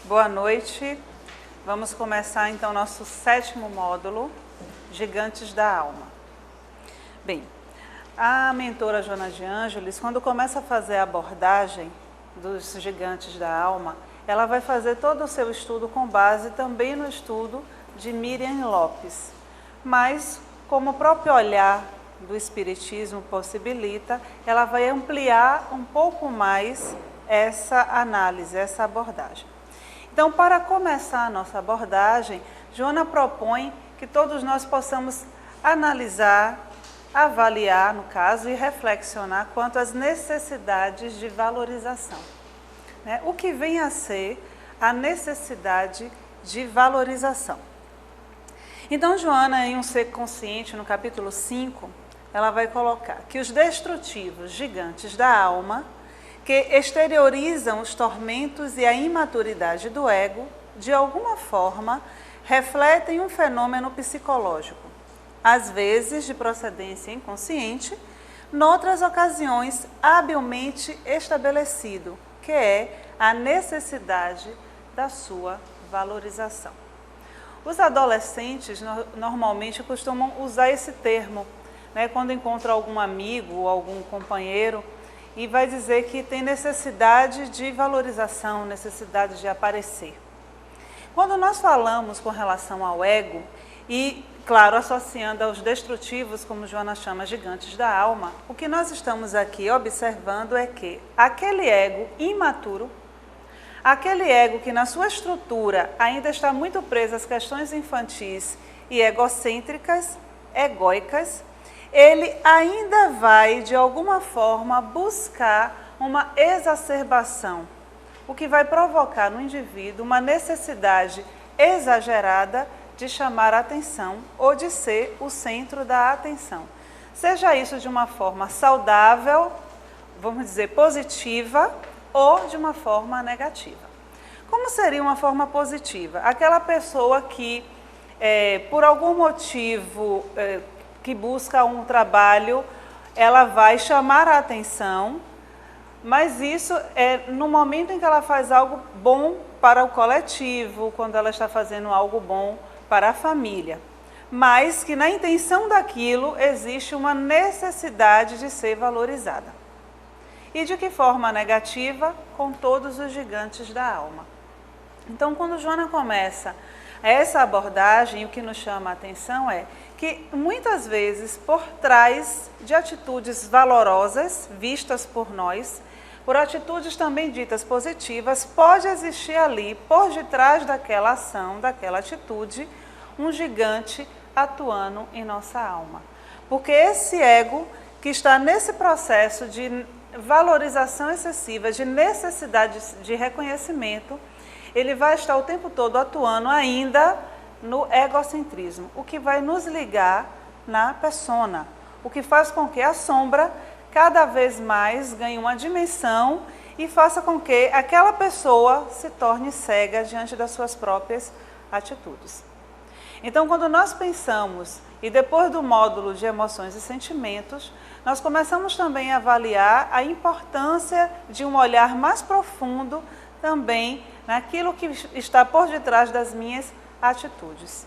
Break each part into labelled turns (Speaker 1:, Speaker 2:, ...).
Speaker 1: Boa noite. Vamos começar então nosso 7º módulo, Gigantes da Alma. Bem, a mentora Joana de Ângeles, quando começa a fazer a abordagem dos gigantes da alma, ela vai fazer todo o seu estudo com base também no estudo de Miriam Lopes. Mas, como o próprio olhar do Espiritismo possibilita, ela vai ampliar um pouco mais essa análise, essa abordagem. Então, para começar a nossa abordagem, Joana propõe que todos nós possamos analisar, avaliar, no caso, e reflexionar quanto às necessidades de valorização. O que vem a ser a necessidade de valorização? Então, Joana, em Um Ser Consciente, no capítulo 5, ela vai colocar que os destrutivos gigantes da alma, que exteriorizam os tormentos e a imaturidade do ego, de alguma forma, refletem um fenômeno psicológico, às vezes de procedência inconsciente, noutras ocasiões habilmente estabelecido, que é a necessidade da sua valorização. Os adolescentes normalmente costumam usar esse termo, quando encontram algum amigo ou algum companheiro, e vai dizer que tem necessidade de valorização, necessidade de aparecer. Quando nós falamos com relação ao ego, e, claro, associando aos destrutivos, como Joana chama, gigantes da alma, o que nós estamos aqui observando é que aquele ego imaturo, aquele ego que na sua estrutura ainda está muito preso às questões infantis e egocêntricas, egóicas, ele ainda vai, de alguma forma, buscar uma exacerbação, o que vai provocar no indivíduo uma necessidade exagerada de chamar a atenção ou de ser o centro da atenção. Seja isso de uma forma saudável, vamos dizer, positiva, ou de uma forma negativa. Como seria uma forma positiva? Aquela pessoa que, por algum motivo, que busca um trabalho, ela vai chamar a atenção, mas isso é no momento em que ela faz algo bom para o coletivo, quando ela está fazendo algo bom para a família, mas que na intenção daquilo existe uma necessidade de ser valorizada. E de que forma negativa? Com todos os gigantes da alma. Então, quando Joana começa essa abordagem, o que nos chama a atenção é que muitas vezes por trás de atitudes valorosas vistas por nós, por atitudes também ditas positivas, pode existir ali, por detrás daquela ação, daquela atitude, um gigante atuando em nossa alma. Porque esse ego que está nesse processo de valorização excessiva, de necessidade de reconhecimento, ele vai estar o tempo todo atuando ainda no egocentrismo, o que vai nos ligar na persona, o que faz com que a sombra cada vez mais ganhe uma dimensão e faça com que aquela pessoa se torne cega diante das suas próprias atitudes. Então, quando nós pensamos, e depois do módulo de emoções e sentimentos, nós começamos também a avaliar a importância de um olhar mais profundo também naquilo que está por detrás das minhas atitudes.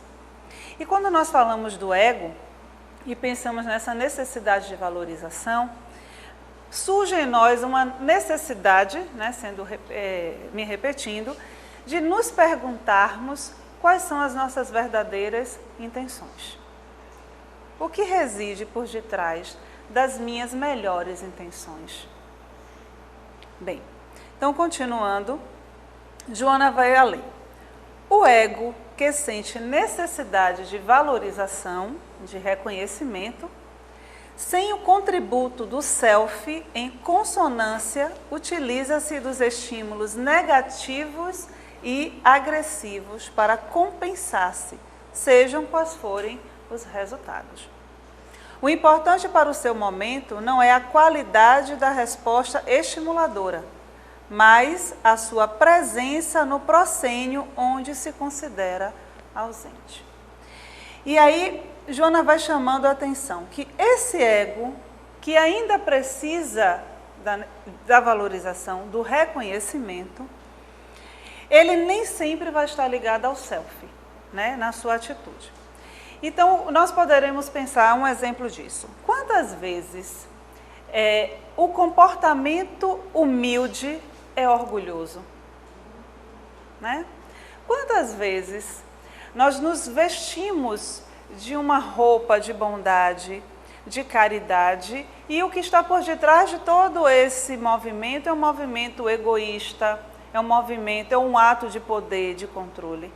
Speaker 1: E quando nós falamos do ego e pensamos nessa necessidade de valorização, surge em nós uma necessidade, me repetindo, de nos perguntarmos quais são as nossas verdadeiras intenções. O que reside por detrás das minhas melhores intenções? Bem, então continuando, Joana vai além. O ego que sente necessidade de valorização, de reconhecimento, sem o contributo do self, em consonância, utiliza-se dos estímulos negativos e agressivos para compensar-se, sejam quais forem os resultados. O importante para o seu momento não é a qualidade da resposta estimuladora, mas a sua presença no proscênio onde se considera ausente. E aí, Joana vai chamando a atenção que esse ego, que ainda precisa da valorização, do reconhecimento, ele nem sempre vai estar ligado ao self, né, na sua atitude. Então, nós poderemos pensar um exemplo disso. Quantas vezes o comportamento humilde é orgulhoso? Né? Quantas vezes nós nos vestimos de uma roupa de bondade, de caridade, e o que está por detrás de todo esse movimento é um movimento egoísta, é um ato de poder, de controle.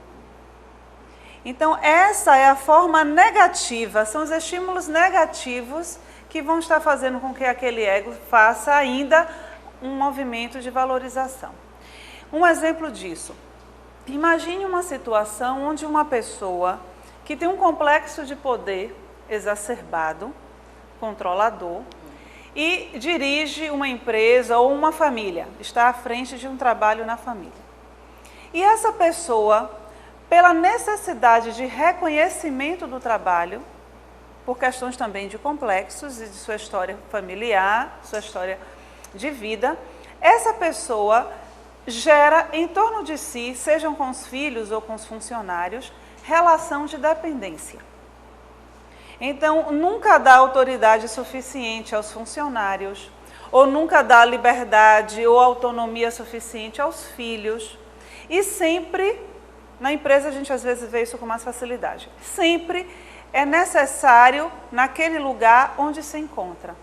Speaker 1: Então, essa é a forma negativa, são os estímulos negativos que vão estar fazendo com que aquele ego faça ainda um movimento de valorização. Um exemplo disso, imagine uma situação onde uma pessoa que tem um complexo de poder exacerbado, controlador, e dirige uma empresa ou uma família, está à frente de um trabalho na família. E essa pessoa, pela necessidade de reconhecimento do trabalho, por questões também de complexos e de sua história familiar, sua história de vida, essa pessoa gera em torno de si, sejam com os filhos ou com os funcionários, relação de dependência. Então, nunca dá autoridade suficiente aos funcionários, ou nunca dá liberdade ou autonomia suficiente aos filhos. E sempre, na empresa a gente às vezes vê isso com mais facilidade, sempre é necessário naquele lugar onde se encontra.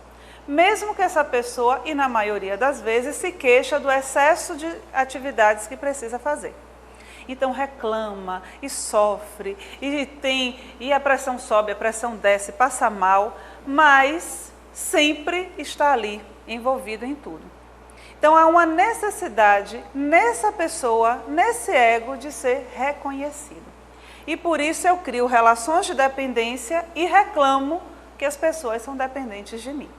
Speaker 1: Mesmo que essa pessoa, e na maioria das vezes, se queixa do excesso de atividades que precisa fazer. Então reclama e sofre, e a pressão sobe, a pressão desce, passa mal, mas sempre está ali, envolvido em tudo. Então há uma necessidade nessa pessoa, nesse ego, de ser reconhecido. E por isso eu crio relações de dependência e reclamo que as pessoas são dependentes de mim.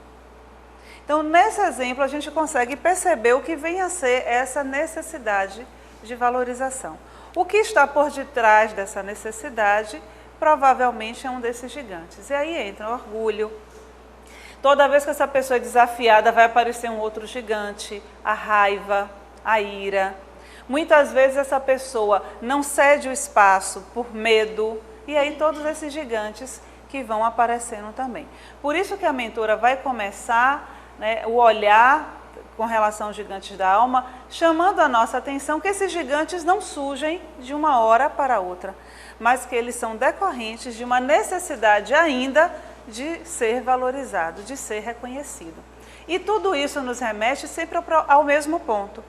Speaker 1: Então, nesse exemplo, a gente consegue perceber o que vem a ser essa necessidade de valorização. O que está por detrás dessa necessidade, provavelmente é um desses gigantes. E aí entra o orgulho. Toda vez que essa pessoa é desafiada, vai aparecer um outro gigante, a raiva, a ira. Muitas vezes essa pessoa não cede o espaço por medo, e aí todos esses gigantes que vão aparecendo também. Por isso que a mentora vai começar, né, o olhar com relação aos gigantes da alma, chamando a nossa atenção que esses gigantes não surgem de uma hora para outra, mas que eles são decorrentes de uma necessidade ainda de ser valorizado, de ser reconhecido. E tudo isso nos remete sempre ao mesmo ponto.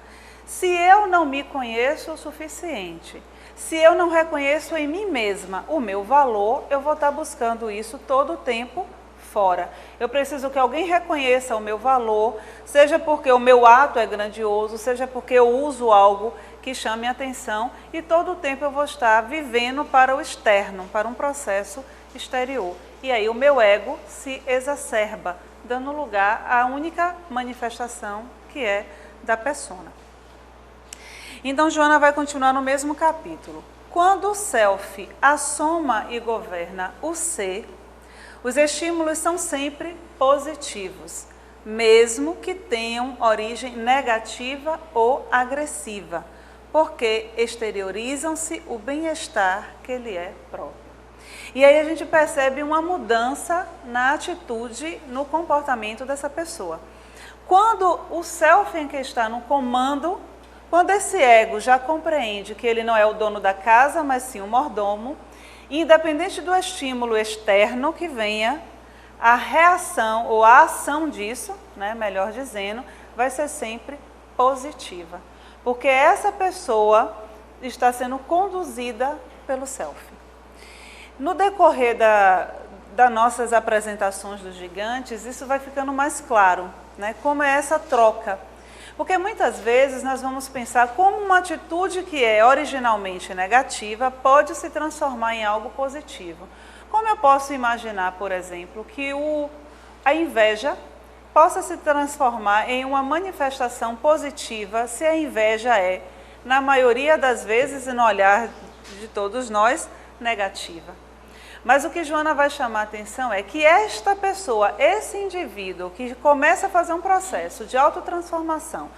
Speaker 1: Se eu não me conheço o suficiente, se eu não reconheço em mim mesma o meu valor, eu vou estar buscando isso todo o tempo fora. Eu preciso que alguém reconheça o meu valor, seja porque o meu ato é grandioso, seja porque eu uso algo que chame a atenção, e todo o tempo eu vou estar vivendo para o externo, para um processo exterior. E aí o meu ego se exacerba, dando lugar à única manifestação que é da persona. Então, Joana vai continuar no mesmo capítulo. Quando o self assoma e governa o ser, os estímulos são sempre positivos, mesmo que tenham origem negativa ou agressiva, porque exteriorizam-se o bem-estar que lhe é próprio. E aí a gente percebe uma mudança na atitude, no comportamento dessa pessoa. Quando o self em que está no comando, quando esse ego já compreende que ele não é o dono da casa, mas sim o mordomo, independente do estímulo externo que venha, a reação ou a ação disso, né, melhor dizendo, vai ser sempre positiva. Porque essa pessoa está sendo conduzida pelo self. No decorrer das nossas apresentações dos gigantes, isso vai ficando mais claro, né, como é essa troca. Porque muitas vezes nós vamos pensar como uma atitude que é originalmente negativa pode se transformar em algo positivo. Como eu posso imaginar, por exemplo, que a inveja possa se transformar em uma manifestação positiva se a inveja é, na maioria das vezes e no olhar de todos nós, negativa. Mas o que Joana vai chamar a atenção é que esta pessoa, esse indivíduo que começa a fazer um processo de autotransformação,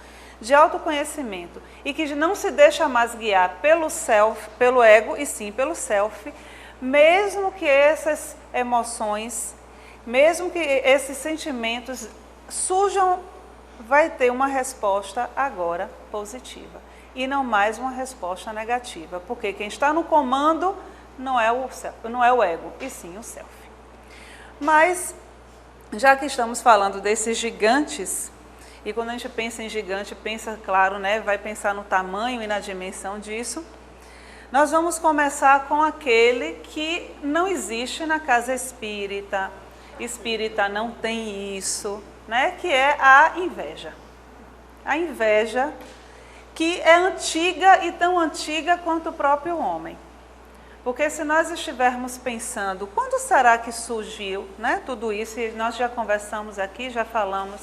Speaker 1: de autoconhecimento e que não se deixa mais guiar pelo self, pelo ego e sim pelo self, mesmo que essas emoções, mesmo que esses sentimentos surjam, vai ter uma resposta agora positiva e não mais uma resposta negativa, porque quem está no comando não é o ego, e sim o self. Mas, já que estamos falando desses gigantes, e quando a gente pensa em gigante, pensa, claro, né, vai pensar no tamanho e na dimensão disso, nós vamos começar com aquele que não existe na casa espírita. Espírita não tem isso, né, que é a inveja. A inveja que é antiga e tão antiga quanto o próprio homem. Porque se nós estivermos pensando, quando será que surgiu, né, tudo isso, e nós já conversamos aqui, já falamos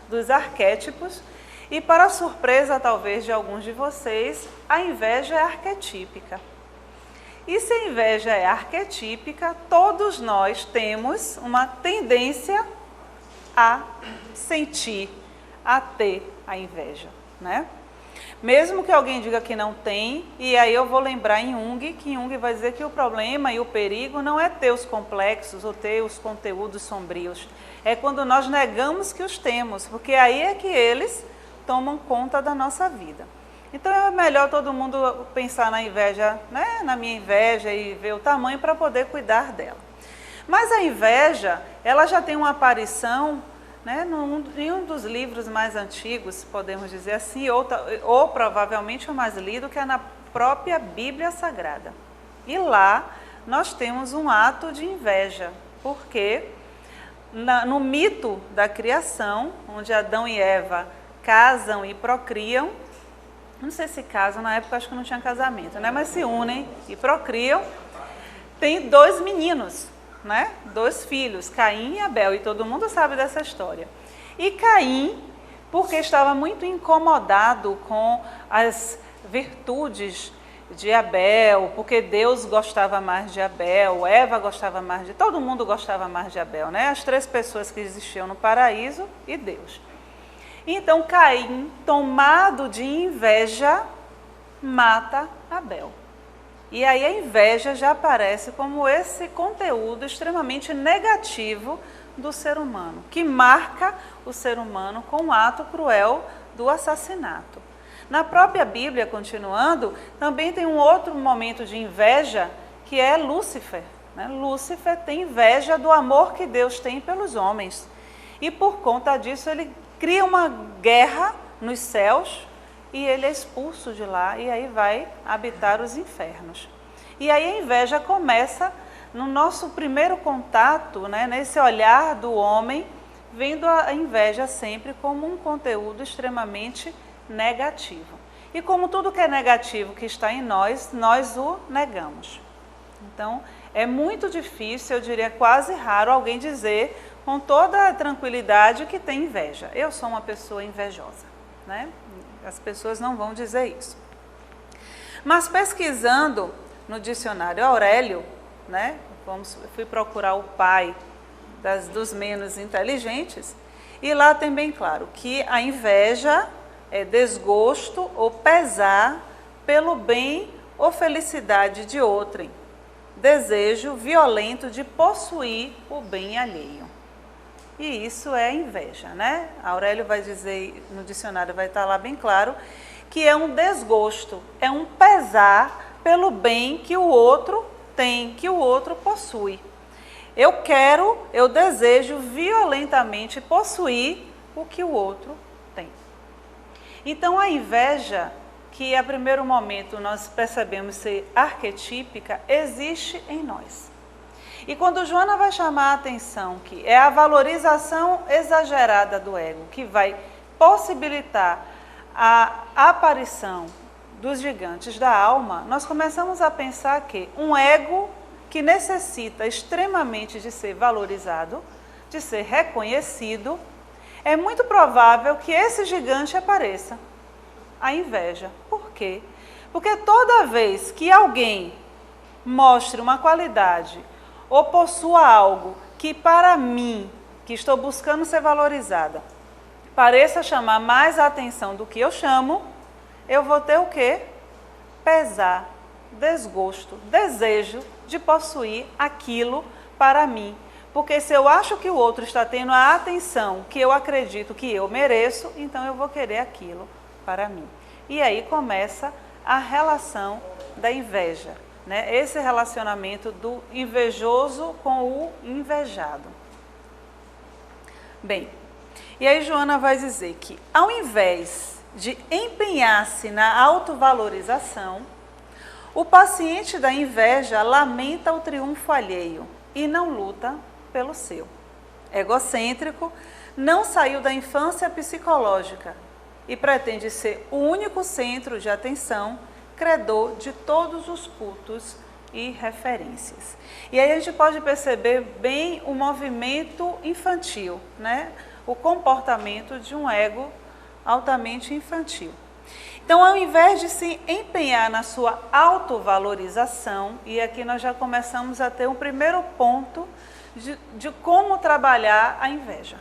Speaker 1: dos arquétipos, e para a surpresa talvez de alguns de vocês, a inveja é arquetípica. E se a inveja é arquetípica, todos nós temos uma tendência a sentir, a ter a inveja, né? Mesmo que alguém diga que não tem, e aí eu vou lembrar em Jung, que Jung vai dizer que o problema e o perigo não é ter os complexos ou ter os conteúdos sombrios, é quando nós negamos que os temos, porque aí é que eles tomam conta da nossa vida. Então é melhor todo mundo pensar na inveja, né, na minha inveja e ver o tamanho para poder cuidar dela. Mas a inveja, ela já tem uma aparição, né, em um dos livros mais antigos, podemos dizer assim, ou provavelmente o mais lido, que é na própria Bíblia Sagrada. E lá nós temos um ato de inveja, porque no mito da criação, onde Adão e Eva casam e procriam, não sei se casam, na época acho que não tinha casamento, né, mas se unem e procriam, tem 2 meninos, né? 2 filhos, Caim e Abel, e todo mundo sabe dessa história. E Caim, porque estava muito incomodado com as virtudes de Abel, porque Deus gostava mais de Abel, Eva gostava mais de... Todo mundo gostava mais de Abel, né? As 3 pessoas que existiam no paraíso e Deus. Então Caim, tomado de inveja, mata Abel. E aí a inveja já aparece como esse conteúdo extremamente negativo do ser humano, que marca o ser humano com o ato cruel do assassinato. Na própria Bíblia, continuando, também tem um outro momento de inveja, que é Lúcifer, né? Lúcifer tem inveja do amor que Deus tem pelos homens. E por conta disso ele cria uma guerra nos céus, e ele é expulso de lá, e aí vai habitar os infernos. E aí a inveja começa no nosso primeiro contato, né, nesse olhar do homem, vendo a inveja sempre como um conteúdo extremamente negativo. E como tudo que é negativo que está em nós, nós o negamos. Então, é muito difícil, eu diria quase raro, alguém dizer com toda a tranquilidade que tem inveja. Eu sou uma pessoa invejosa, né? As pessoas não vão dizer isso. Mas pesquisando no dicionário Aurélio, né, fui procurar o pai dos menos inteligentes, e lá tem bem claro que a inveja é desgosto ou pesar pelo bem ou felicidade de outrem, desejo violento de possuir o bem alheio. E isso é inveja, né? Aurélio vai dizer, no dicionário vai estar lá bem claro, que é um desgosto, é um pesar pelo bem que o outro tem, que o outro possui. Eu desejo violentamente possuir o que o outro tem. Então a inveja, que a primeiro momento nós percebemos ser arquetípica, existe em nós. E quando Joana vai chamar a atenção que é a valorização exagerada do ego, que vai possibilitar a aparição dos gigantes da alma, nós começamos a pensar que um ego que necessita extremamente de ser valorizado, de ser reconhecido, é muito provável que esse gigante apareça, a inveja. Por quê? Porque toda vez que alguém mostre uma qualidade ou possua algo que para mim, que estou buscando ser valorizada, pareça chamar mais a atenção do que eu chamo, eu vou ter o quê? Pesar, desgosto, desejo de possuir aquilo para mim. Porque se eu acho que o outro está tendo a atenção que eu acredito que eu mereço, então eu vou querer aquilo para mim. E aí começa a relação da inveja, né? Esse relacionamento do invejoso com o invejado. Bem, e aí Joana vai dizer que ao invés de empenhar-se na autovalorização, o paciente da inveja lamenta o triunfo alheio e não luta pelo seu. Egocêntrico, não saiu da infância psicológica e pretende ser o único centro de atenção, credor de todos os cultos e referências. E aí a gente pode perceber bem o movimento infantil, né? O comportamento de um ego altamente infantil. Então, ao invés de se empenhar na sua autovalorização, e aqui nós já começamos a ter um primeiro ponto de como trabalhar a inveja.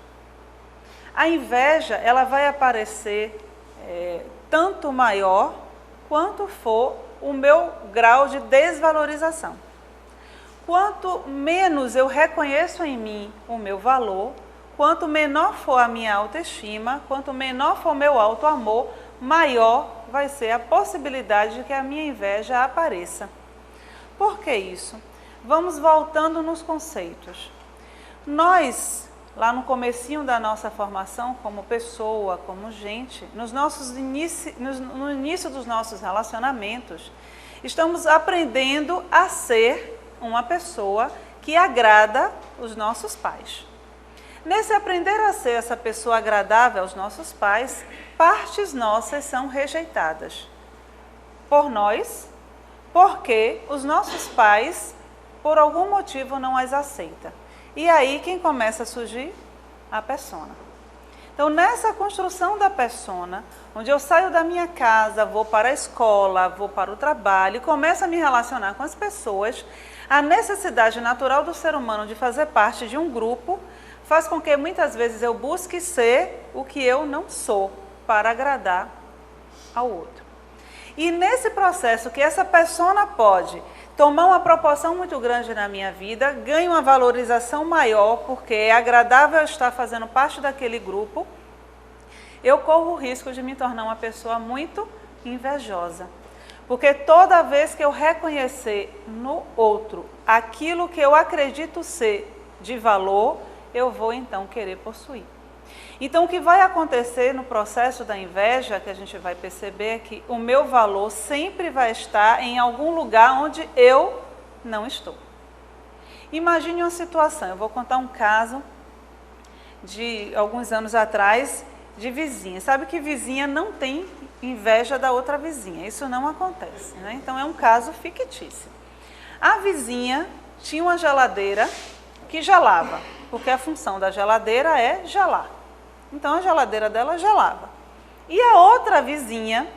Speaker 1: A inveja, ela vai aparecer tanto maior quanto for o meu grau de desvalorização. Quanto menos eu reconheço em mim o meu valor, quanto menor for a minha autoestima, quanto menor for o meu autoamor, maior vai ser a possibilidade de que a minha inveja apareça. Por que isso? Vamos voltando nos conceitos. Nós, lá no comecinho da nossa formação como pessoa, como gente, no início dos nossos relacionamentos, estamos aprendendo a ser uma pessoa que agrada os nossos pais. Nesse aprender a ser essa pessoa agradável aos nossos pais, partes nossas são rejeitadas por nós, porque os nossos pais, por algum motivo, não as aceitam. E aí quem começa a surgir? A persona. Então, nessa construção da persona, onde eu saio da minha casa, vou para a escola, vou para o trabalho e começo a me relacionar com as pessoas, a necessidade natural do ser humano de fazer parte de um grupo faz com que muitas vezes eu busque ser o que eu não sou para agradar ao outro. E nesse processo que essa persona pode tomar uma proporção muito grande na minha vida, ganha uma valorização maior, porque é agradável estar fazendo parte daquele grupo, eu corro o risco de me tornar uma pessoa muito invejosa. Porque toda vez que eu reconhecer no outro aquilo que eu acredito ser de valor, eu vou então querer possuir. Então, o que vai acontecer no processo da inveja, que a gente vai perceber, é que o meu valor sempre vai estar em algum lugar onde eu não estou. Imagine uma situação, eu vou contar um caso de alguns anos atrás, de vizinha. Sabe que vizinha não tem inveja da outra vizinha, isso não acontece, né? Então, é um caso fictício. A vizinha tinha uma geladeira que gelava, porque a função da geladeira é gelar. Então, a geladeira dela gelava. E a outra vizinha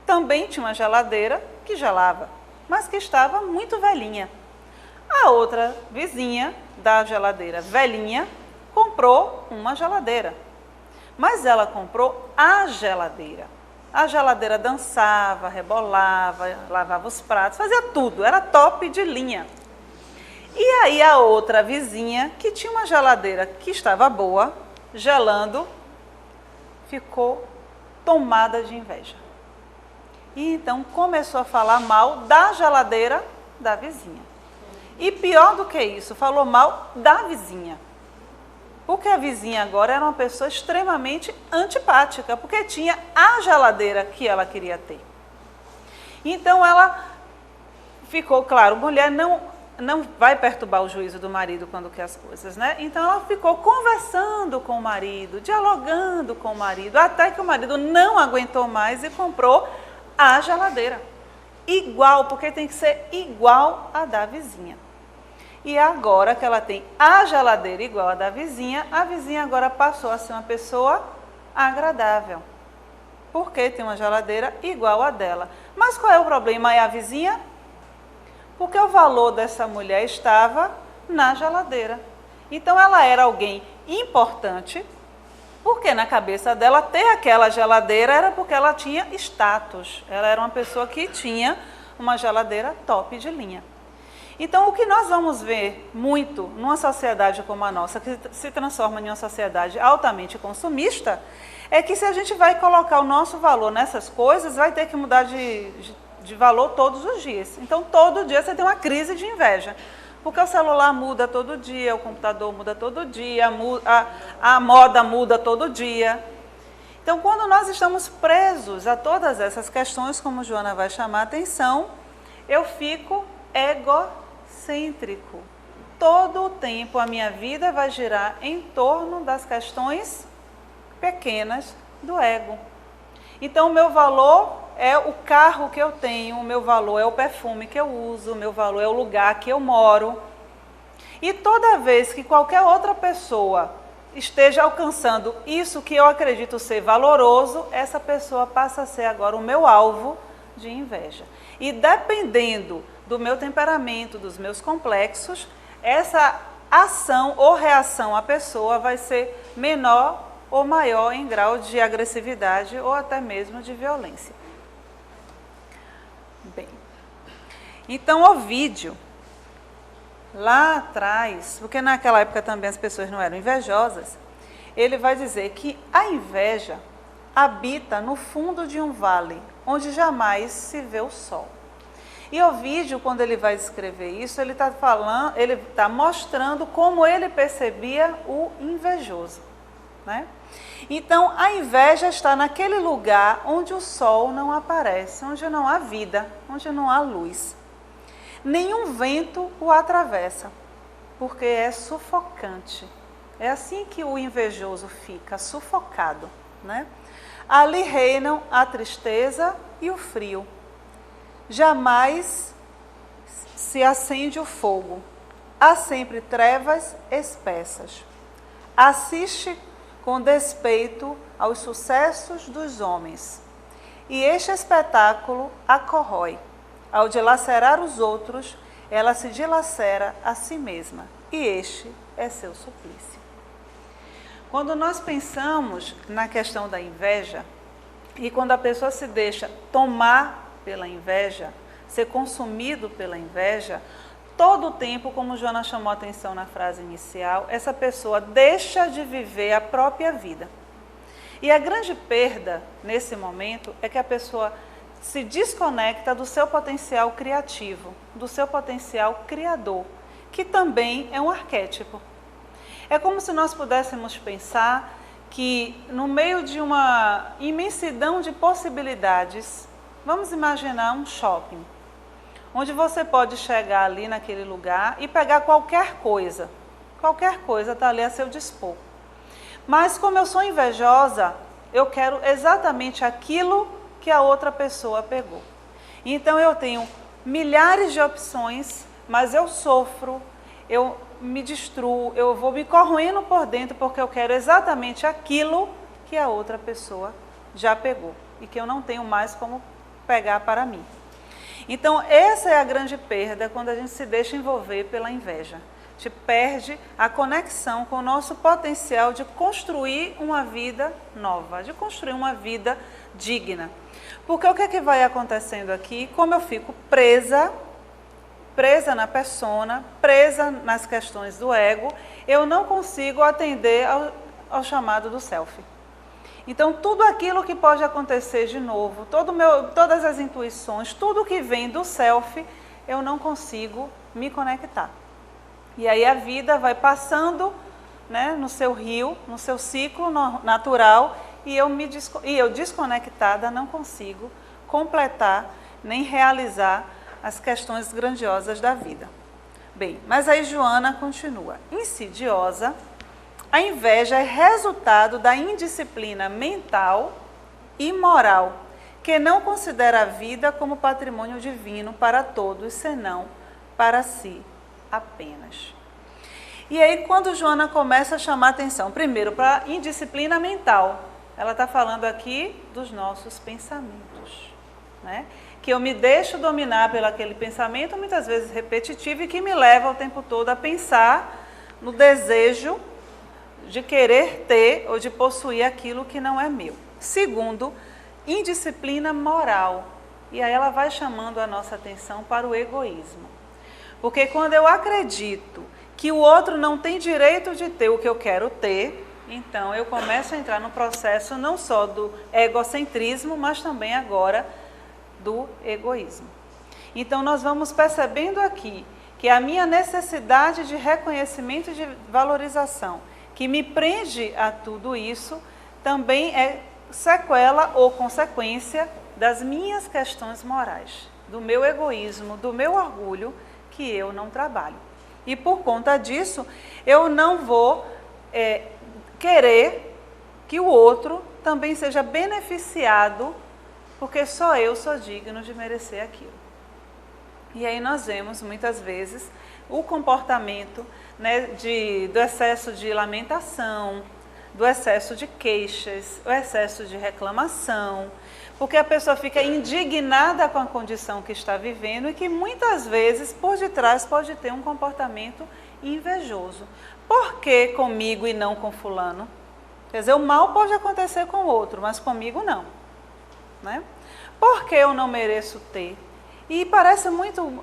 Speaker 1: também tinha uma geladeira que gelava, mas que estava muito velhinha. A outra vizinha da geladeira velhinha comprou uma geladeira, mas ela comprou a geladeira. A geladeira dançava, rebolava, lavava os pratos, fazia tudo, era top de linha. E aí a outra vizinha, que tinha uma geladeira que estava boa, gelando, ficou tomada de inveja. E então começou a falar mal da geladeira da vizinha. E pior do que isso, falou mal da vizinha. Porque a vizinha agora era uma pessoa extremamente antipática, porque tinha a geladeira que ela queria ter. Então ela ficou, claro, mulher não vai perturbar o juízo do marido quando quer as coisas, né? Então ela ficou conversando com o marido, dialogando com o marido, até que o marido não aguentou mais e comprou a geladeira. Igual, porque tem que ser igual à da vizinha. E agora que ela tem a geladeira igual à da vizinha, a vizinha agora passou a ser uma pessoa agradável. Porque tem uma geladeira igual à dela. Mas qual é o problema? É a vizinha? Porque o valor dessa mulher estava na geladeira. Então ela era alguém importante, Porque na cabeça dela ter aquela geladeira era porque ela tinha status. Ela era uma pessoa que tinha uma geladeira top de linha. Então, o que nós vamos ver muito numa sociedade como a nossa, que se transforma em uma sociedade altamente consumista, é que se a gente vai colocar o nosso valor nessas coisas, vai ter que mudar de valor todos os dias. Então, todo dia você tem uma crise de inveja. Porque o celular muda todo dia, o computador muda todo dia, a moda muda todo dia. Então, quando nós estamos presos a todas essas questões, como Joana vai chamar a atenção, eu fico egocêntrico. Todo o tempo a minha vida vai girar em torno das questões pequenas do ego. Então, o meu valor é o carro que eu tenho, o meu valor é o perfume que eu uso, o meu valor é o lugar que eu moro. E toda vez que qualquer outra pessoa esteja alcançando isso que eu acredito ser valoroso, essa pessoa passa a ser agora o meu alvo de inveja. E dependendo do meu temperamento, dos meus complexos, essa ação ou reação à pessoa vai ser menor ou maior em grau de agressividade ou até mesmo de violência. Bem, então Ovídio, lá atrás, porque naquela época também as pessoas não eram invejosas, ele vai dizer que a inveja habita no fundo de um vale, onde jamais se vê o sol. E Ovídio, quando ele vai escrever isso, ele está mostrando como ele percebia o invejoso, né? Então, a inveja está naquele lugar onde o sol não aparece, onde não há vida, onde não há luz. Nenhum vento o atravessa, porque é sufocante. É assim que o invejoso fica, sufocado, né? Ali reinam a tristeza e o frio. Jamais se acende o fogo. Há sempre trevas espessas. Assiste com despeito aos sucessos dos homens. E este espetáculo a corrói. Ao dilacerar os outros, ela se dilacera a si mesma. E este é seu suplício. Quando nós pensamos na questão da inveja, e quando a pessoa se deixa tomar pela inveja, ser consumido pela inveja, todo o tempo, como Joana chamou a atenção na frase inicial, essa pessoa deixa de viver a própria vida. E a grande perda nesse momento é que a pessoa se desconecta do seu potencial criativo, do seu potencial criador, que também é um arquétipo. É como se nós pudéssemos pensar que no meio de uma imensidão de possibilidades, vamos imaginar um shopping, onde você pode chegar ali naquele lugar e pegar qualquer coisa está ali a seu dispor. Mas como eu sou invejosa, eu quero exatamente aquilo que a outra pessoa pegou. Então eu tenho milhares de opções, mas eu sofro, eu me destruo, eu vou me corroendo por dentro porque eu quero exatamente aquilo que a outra pessoa já pegou e que eu não tenho mais como pegar para mim. Então, essa é a grande perda quando a gente se deixa envolver pela inveja. A gente perde a conexão com o nosso potencial de construir uma vida nova, de construir uma vida digna. Porque o que é que vai acontecendo aqui? Como eu fico presa na persona, presa nas questões do ego, eu não consigo atender ao chamado do self. Então, tudo aquilo que pode acontecer de novo, todas as intuições, tudo que vem do self, eu não consigo me conectar. E aí a vida vai passando, né, no seu rio, no seu ciclo natural, e eu desconectada não consigo completar nem realizar as questões grandiosas da vida. Bem, mas aí Joana continua. Insidiosa, a inveja é resultado da indisciplina mental e moral, que não considera a vida como patrimônio divino para todos, senão para si apenas. E aí, quando Joana começa a chamar atenção, primeiro, para a indisciplina mental, ela está falando aqui dos nossos pensamentos, né? Que eu me deixo dominar pelo aquele pensamento, muitas vezes repetitivo, e que me leva o tempo todo a pensar no desejo de querer ter ou de possuir aquilo que não é meu. Segundo, indisciplina moral. E aí ela vai chamando a nossa atenção para o egoísmo. Porque quando eu acredito que o outro não tem direito de ter o que eu quero ter, então eu começo a entrar no processo não só do egocentrismo, mas também agora do egoísmo. Então nós vamos percebendo aqui que a minha necessidade de reconhecimento e de valorização, que me prende a tudo isso, também é sequela ou consequência das minhas questões morais, do meu egoísmo, do meu orgulho, que eu não trabalho. E por conta disso, eu não vou querer que o outro também seja beneficiado, porque só eu sou digno de merecer aquilo. E aí nós vemos muitas vezes o comportamento, né, do excesso de lamentação, do excesso de queixas, o excesso de reclamação, porque a pessoa fica indignada com a condição que está vivendo e que muitas vezes por detrás pode ter um comportamento invejoso. Por que comigo e não com fulano? Quer dizer, o mal pode acontecer com o outro, mas comigo não, né? Por que eu não mereço ter? E parece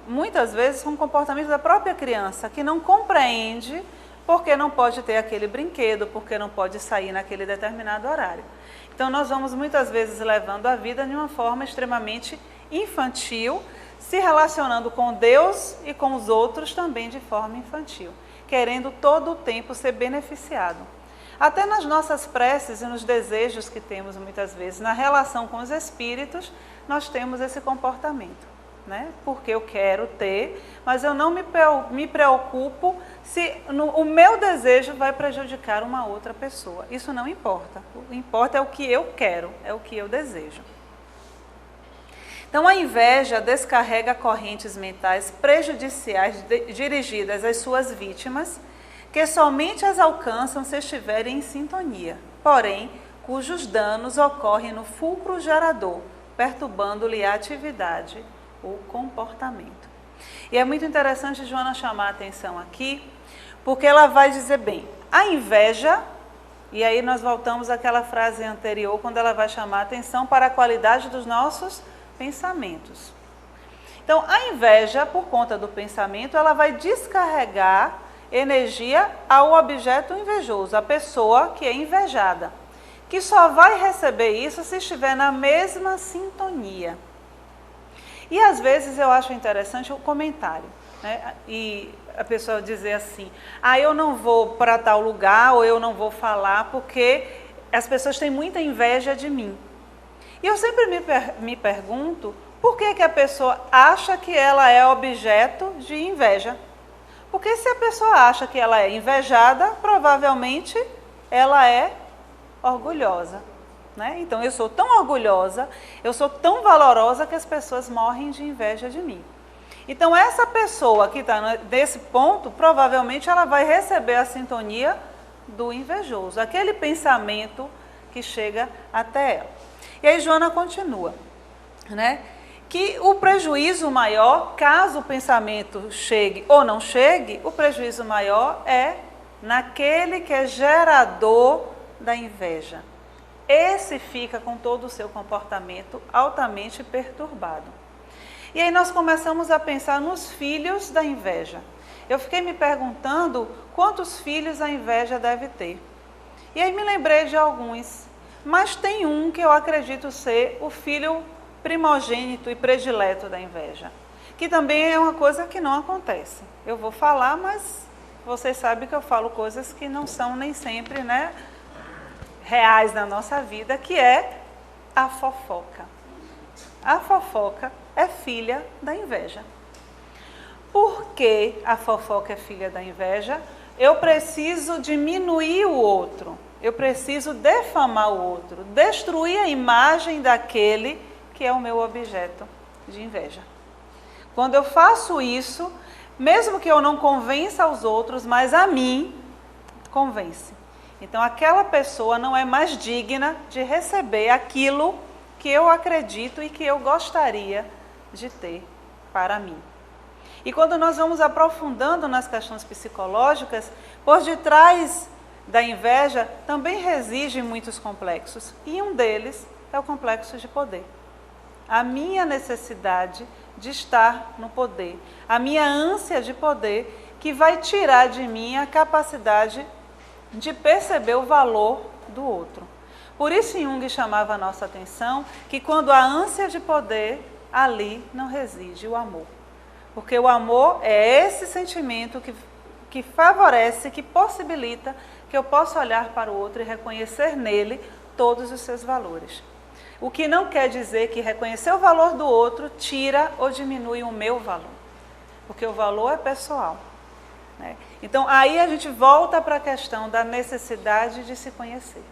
Speaker 1: muitas vezes um comportamento da própria criança, que não compreende porque não pode ter aquele brinquedo, porque não pode sair naquele determinado horário. Então nós vamos muitas vezes levando a vida de uma forma extremamente infantil, se relacionando com Deus e com os outros também de forma infantil, querendo todo o tempo ser beneficiado. Até nas nossas preces e nos desejos que temos muitas vezes, na relação com os espíritos, nós temos esse comportamento. Né? Porque eu quero ter, mas eu não me preocupo se o meu desejo vai prejudicar uma outra pessoa. Isso não importa. O que importa é o que eu quero, é o que eu desejo. Então a inveja descarrega correntes mentais prejudiciais dirigidas às suas vítimas, que somente as alcançam se estiverem em sintonia, porém, cujos danos ocorrem no fulcro gerador, perturbando-lhe a atividade, o comportamento. E é muito interessante Joana chamar a atenção aqui, porque ela vai dizer bem, a inveja, e aí nós voltamos àquela frase anterior, quando ela vai chamar a atenção para a qualidade dos nossos pensamentos. Então, a inveja, por conta do pensamento, ela vai descarregar energia ao objeto invejoso, a pessoa que é invejada, que só vai receber isso se estiver na mesma sintonia. E às vezes eu acho interessante o comentário, né? E a pessoa dizer assim, eu não vou para tal lugar ou eu não vou falar porque as pessoas têm muita inveja de mim. E eu sempre me pergunto, por que a pessoa acha que ela é objeto de inveja? Porque se a pessoa acha que ela é invejada, provavelmente ela é orgulhosa. Né? Então, eu sou tão orgulhosa, eu sou tão valorosa que as pessoas morrem de inveja de mim. Então, essa pessoa que está nesse ponto, provavelmente ela vai receber a sintonia do invejoso, aquele pensamento que chega até ela. E aí, Joana continua, né? Que o prejuízo maior, caso o pensamento chegue ou não chegue, o prejuízo maior é naquele que é gerador da inveja. Esse fica com todo o seu comportamento altamente perturbado. E aí nós começamos a pensar nos filhos da inveja. Eu fiquei me perguntando quantos filhos a inveja deve ter. E aí me lembrei de alguns, mas tem um que eu acredito ser o filho primogênito e predileto da inveja, que também é uma coisa que não acontece. Eu vou falar, mas vocês sabem que eu falo coisas que não são nem sempre, né, reais na nossa vida, que é a fofoca. A fofoca é filha da inveja. Por que a fofoca é filha da inveja? Eu preciso diminuir o outro, eu preciso defamar o outro, destruir a imagem daquele que é o meu objeto de inveja. Quando eu faço isso, mesmo que eu não convença os outros, mas a mim convence. Então, aquela pessoa não é mais digna de receber aquilo que eu acredito e que eu gostaria de ter para mim. E quando nós vamos aprofundando nas questões psicológicas, por detrás da inveja também reside em muitos complexos, e um deles é o complexo de poder. A minha necessidade de estar no poder, a minha ânsia de poder, que vai tirar de mim a capacidade de perceber o valor do outro. Por isso Jung chamava a nossa atenção que quando a ânsia de poder, ali não reside o amor. Porque o amor é esse sentimento que favorece, que possibilita que eu possa olhar para o outro e reconhecer nele todos os seus valores. O que não quer dizer que reconhecer o valor do outro tira ou diminui o meu valor. Porque o valor é pessoal. Né? Então, aí a gente volta para a questão da necessidade de se conhecer.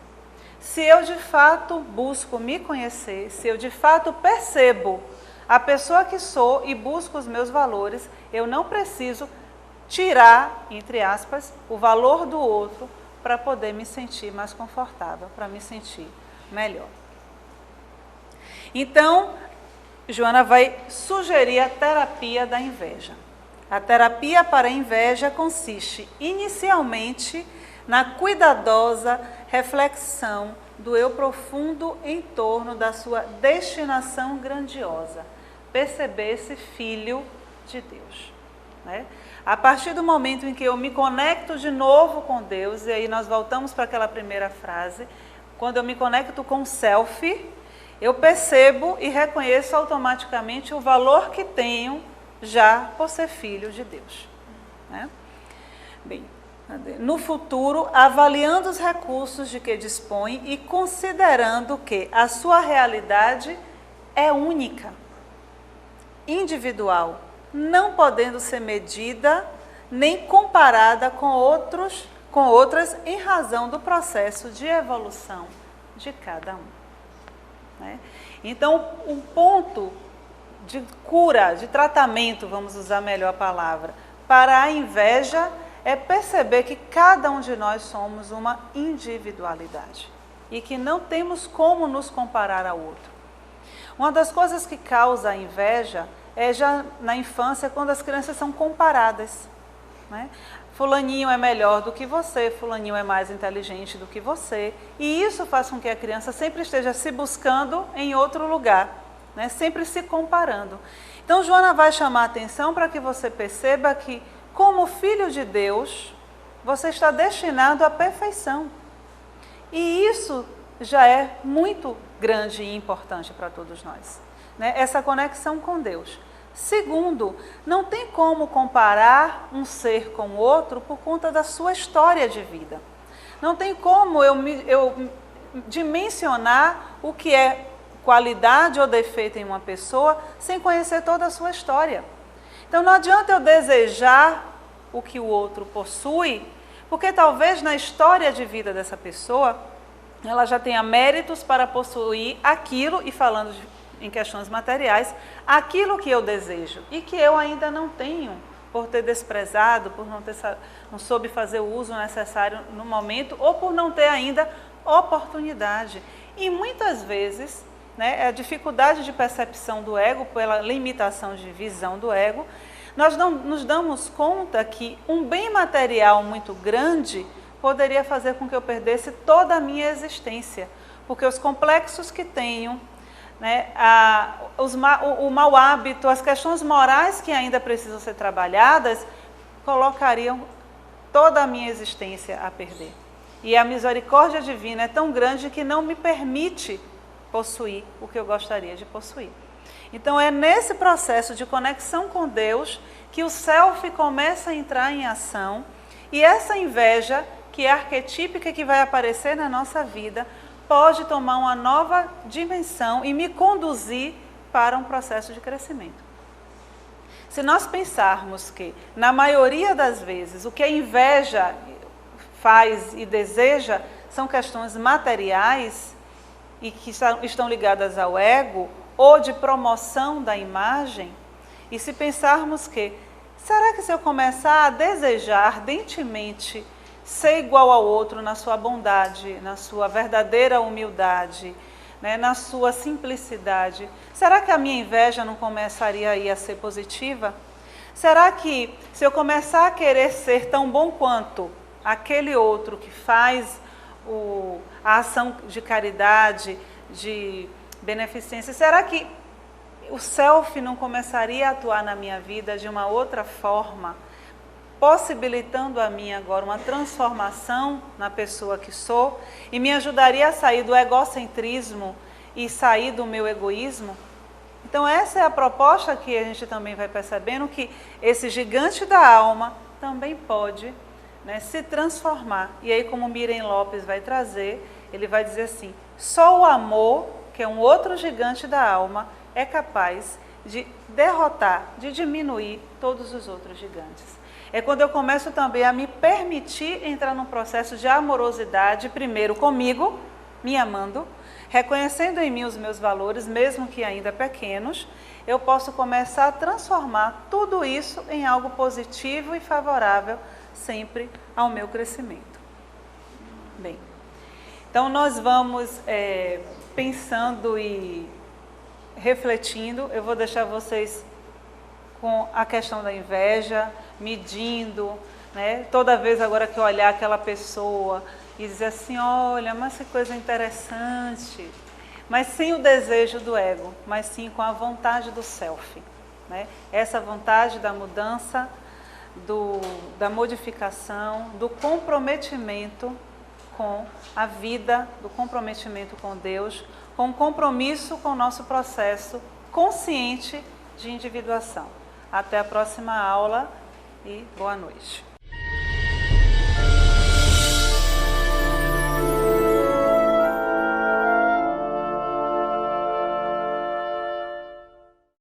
Speaker 1: Se eu de fato busco me conhecer, se eu de fato percebo a pessoa que sou e busco os meus valores, eu não preciso tirar, entre aspas, o valor do outro para poder me sentir mais confortável, para me sentir melhor. Então, Joana vai sugerir a terapia da inveja. A terapia para a inveja consiste, inicialmente, na cuidadosa reflexão do eu profundo em torno da sua destinação grandiosa. Perceber-se filho de Deus. Né? A partir do momento em que eu me conecto de novo com Deus, e aí nós voltamos para aquela primeira frase, quando eu me conecto com o self, eu percebo e reconheço automaticamente o valor que tenho já por ser filho de Deus. Né? Bem, no futuro, avaliando os recursos de que dispõe e considerando que a sua realidade é única, individual, não podendo ser medida nem comparada com outras em razão do processo de evolução de cada um. Né? Então, um ponto de cura, de tratamento, vamos usar melhor a palavra, para a inveja é perceber que cada um de nós somos uma individualidade e que não temos como nos comparar ao outro. Uma das coisas que causa a inveja é já na infância, quando as crianças são comparadas. Né? Fulaninho é melhor do que você, fulaninho é mais inteligente do que você. E isso faz com que a criança sempre esteja se buscando em outro lugar, né? Sempre se comparando. Então, Joana vai chamar a atenção para que você perceba que, como filho de Deus, você está destinado à perfeição. E isso já é muito grande e importante para todos nós, né? Essa conexão com Deus. Segundo, não tem como comparar um ser com o outro por conta da sua história de vida. Não tem como eu dimensionar o que é qualidade ou defeito em uma pessoa sem conhecer toda a sua história. Então não adianta eu desejar o que o outro possui, porque talvez na história de vida dessa pessoa, ela já tenha méritos para possuir aquilo, e falando em questões materiais, aquilo que eu desejo e que eu ainda não tenho, por ter desprezado, por não soube fazer o uso necessário no momento, ou por não ter ainda oportunidade. E muitas vezes, né, a dificuldade de percepção do ego, pela limitação de visão do ego, nós não nos damos conta que um bem material muito grande poderia fazer com que eu perdesse toda a minha existência, porque os complexos que tenho, né, o mau hábito, as questões morais que ainda precisam ser trabalhadas, colocariam toda a minha existência a perder. E a misericórdia divina é tão grande que não me permite possuir o que eu gostaria de possuir. Então é nesse processo de conexão com Deus que o self começa a entrar em ação, e essa inveja, que é arquetípica, que vai aparecer na nossa vida, pode tomar uma nova dimensão e me conduzir para um processo de crescimento. Se nós pensarmos que, na maioria das vezes, o que a inveja faz e deseja são questões materiais e que estão ligadas ao ego ou de promoção da imagem, e se pensarmos que, será que se eu começar a desejar ardentemente ser igual ao outro na sua bondade, na sua verdadeira humildade, né, na sua simplicidade, será que a minha inveja não começaria aí a ser positiva? Será que se eu começar a querer ser tão bom quanto aquele outro que faz a ação de caridade, de beneficência, será que o self não começaria a atuar na minha vida de uma outra forma, possibilitando a mim agora uma transformação na pessoa que sou e me ajudaria a sair do egocentrismo e sair do meu egoísmo? Então essa é a proposta que a gente também vai percebendo, que esse gigante da alma também pode, né, se transformar. E aí, como Miren Lopes vai trazer, ele vai dizer assim: só o amor, que é um outro gigante da alma, é capaz de derrotar, de diminuir todos os outros gigantes. É quando eu começo também a me permitir entrar num processo de amorosidade, primeiro comigo, me amando, reconhecendo em mim os meus valores, mesmo que ainda pequenos, eu posso começar a transformar tudo isso em algo positivo e favorável sempre ao meu crescimento. Bem, então nós vamos pensando e refletindo. Eu vou deixar vocês com a questão da inveja, medindo, né? Toda vez agora que eu olhar aquela pessoa e dizer assim, olha, mas que coisa interessante, mas sem o desejo do ego, mas sim com a vontade do self, né? Essa vontade da mudança, da modificação, do comprometimento com a vida, do comprometimento com Deus, com compromisso com o nosso processo consciente de individuação. Até a próxima aula e boa noite.